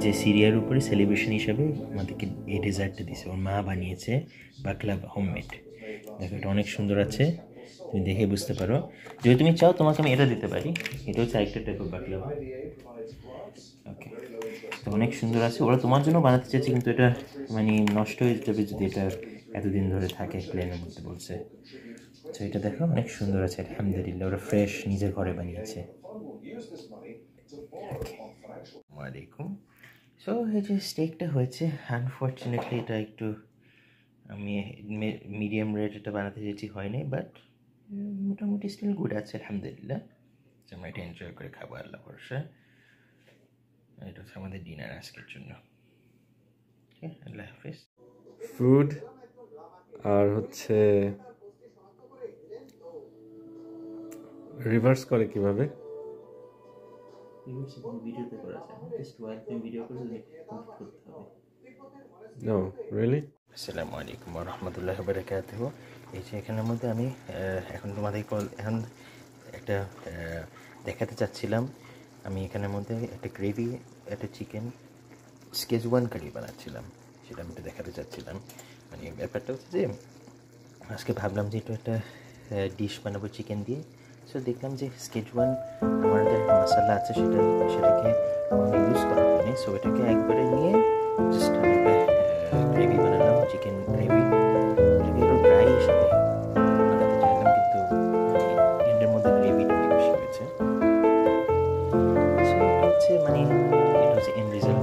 যে সিরিয়ার উপরে সেলিব্রেশন হিসাবে আমাদেরকে এই ডেজার্টটা দিয়েছে, ওর মা বানিয়েছে বাকলাভা হোমমেড। দেখো এটা অনেক সুন্দর আছে, তুমি দেখে বুঝতে পারো। যদি তুমি চাও তোমাকে আমি এটা দিতে পারি, এটা হচ্ছে আরেকটা টাইপের বাকলাভা। ওকে, তো অনেক সুন্দর আছে, ওরা তোমার জন্য বানাতে চাইছে, কিন্তু এটা মানে নষ্ট হয়ে যাবে যদি এটা এতদিন ধরে থাকে প্লেনের মধ্যে বলছে। তো এটা দেখো অনেক সুন্দর আছে, আলহামদুলিল্লাহ, ওরা ফ্রেশ নিজের ঘরে বানিয়েছে। ওয়ালাইকুম। সো এই যে স্টেকটা হয়েছে, আনফর্চুনেটলি এটা একটু আমি মিডিয়াম রেট এটা বানাতে চেয়েছি, হয়নি, বাট মোটামুটি স্টিল গুড আছে আলহামদুলিল্লাহ। আমরা এটা এনজয় করে খাবো আল্লাহ ভরসা। এটা হচ্ছে আমাদের ডিনার আজকের জন্য। আল্লাহ হাফিজ। ফুড আর হচ্ছে রিভার্স করে কিভাবে? ভিডিওতে করা যায়, জাস্ট ওয়াইল তুমি ভিডিও করে করতে হবে। No really? আসসালামু আলাইকুম ওয়া রাহমাতুল্লাহি ওয়া বারাকাতুহু। এই যে এখানের মধ্যে আমি এখন তোমাদের এখন একটা দেখাতে চাচ্ছিলাম, আমি এখানের মধ্যে একটা গ্রেভি, একটা চিকেন স্কেজওয়ান কারি বানাচ্ছিলাম, সেটা আমি একটু দেখাতে চাচ্ছিলাম। মানে ব্যাপারটা হচ্ছে যে আজকে ভাবলাম যে একটু একটা ডিশ বানাবো চিকেন দিয়ে। সো দেখলাম যে স্কেজওয়ান আমাদের একটা মশলা আছে, সেটাকে ইউজ করা হয়নি। সো এটাকে একবারে নিয়ে জাস্ট আমি একটা গ্রেভি বানালাম, চিকেন গ্রেভি। এটাকে একটু ড্রাই হিসাবে বানাতে চাইলাম, কিন্তু এন্ডের মধ্যে গ্রেভিটা অনেক বেশি হয়েছে। সো এটা হচ্ছে মানে এটা হচ্ছে end result.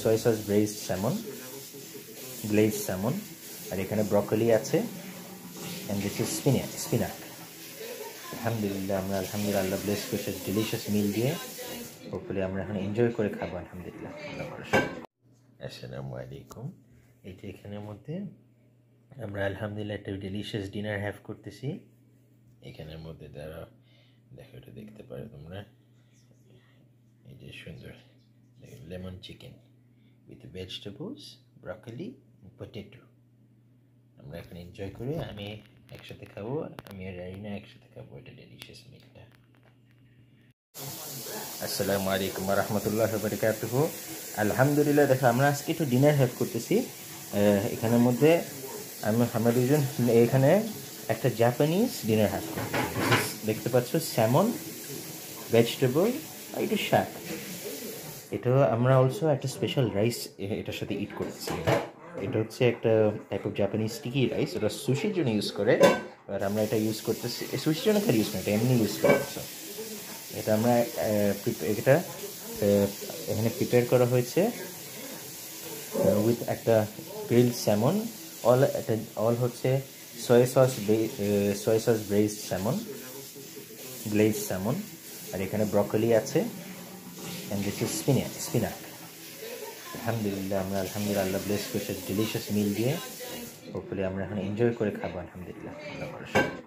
soy sauce braised salmon, glazed salmon, আর এখানে ব্রকলি আছে, and this is spinach. আলহামদুলিল্লাহ, আমরা আলহামদুলিল্লাহ আল্লাহ ব্লেস করছে ডিলিশিয়াস মিল দিয়ে। হোপফুলি আমরা এখন এনজয় করে খাবো আলহামদুলিল্লাহ। আসসালামু আলাইকুম। এইটা এখানের মধ্যে আমরা আলহামদুলিল্লাহ একটা ডিলিশিয়াস ডিনার হ্যাভ করতেছি। এখানের মধ্যে দ্বারা দেখো, এটা দেখতে পারো তোমরা, এই যে সুন্দর lemon chicken with vegetables, broccoli, potato. আমরা এখন এনজয় করে আমি একসাথে খাবো, আমি আর রাইনা একসাথে খাবো এটা ডেলিশিয়াস মিলটা। আসসালামু আলাইকুম ওয়া রাহমাতুল্লাহি ওয়া বারাকাতুহু। আলহামদুলিল্লাহ, দেখো আমরা আজকে একটু ডিনার হ্যাভ করতেছি। এখানের মধ্যে আমরা দুজন এখানে একটা জাপানিজ ডিনার হ্যাভ করছি। দেখতে পাচ্ছ স্যামন, ভেজিটেবল আর একটু শাক। এটা আমরা অলসো একটা স্পেশাল রাইস এটার সাথে ইট করতেছি। এটা হচ্ছে একটা type of Japanese sticky rice, ওটা সুশির জন্য ইউজ করে, আর আমরা এটা ইউজ করতেছি সুশির জন্য খালি ইউজ করি, এটা এমনি ইউজ করতেছি। এটা আমরা এটা এখানে প্রিপেয়ার করা হয়েছে উইথ একটা গ্রিলড স্যামন, অল হচ্ছে সয়া সস ব্রেইজড স্যামন, আর এখানে ব্রকলি আছে, অ্যান্ড দিস ইজ স্পিনাক। আলহামদুলিল্লাহ আল্লাহ ব্লেস করেছে ডিলিশিয়াস মিল দিয়ে। হোপফুলি আমরা এখন এনজয় করে খাবো আলহামদুলিল্লাহ।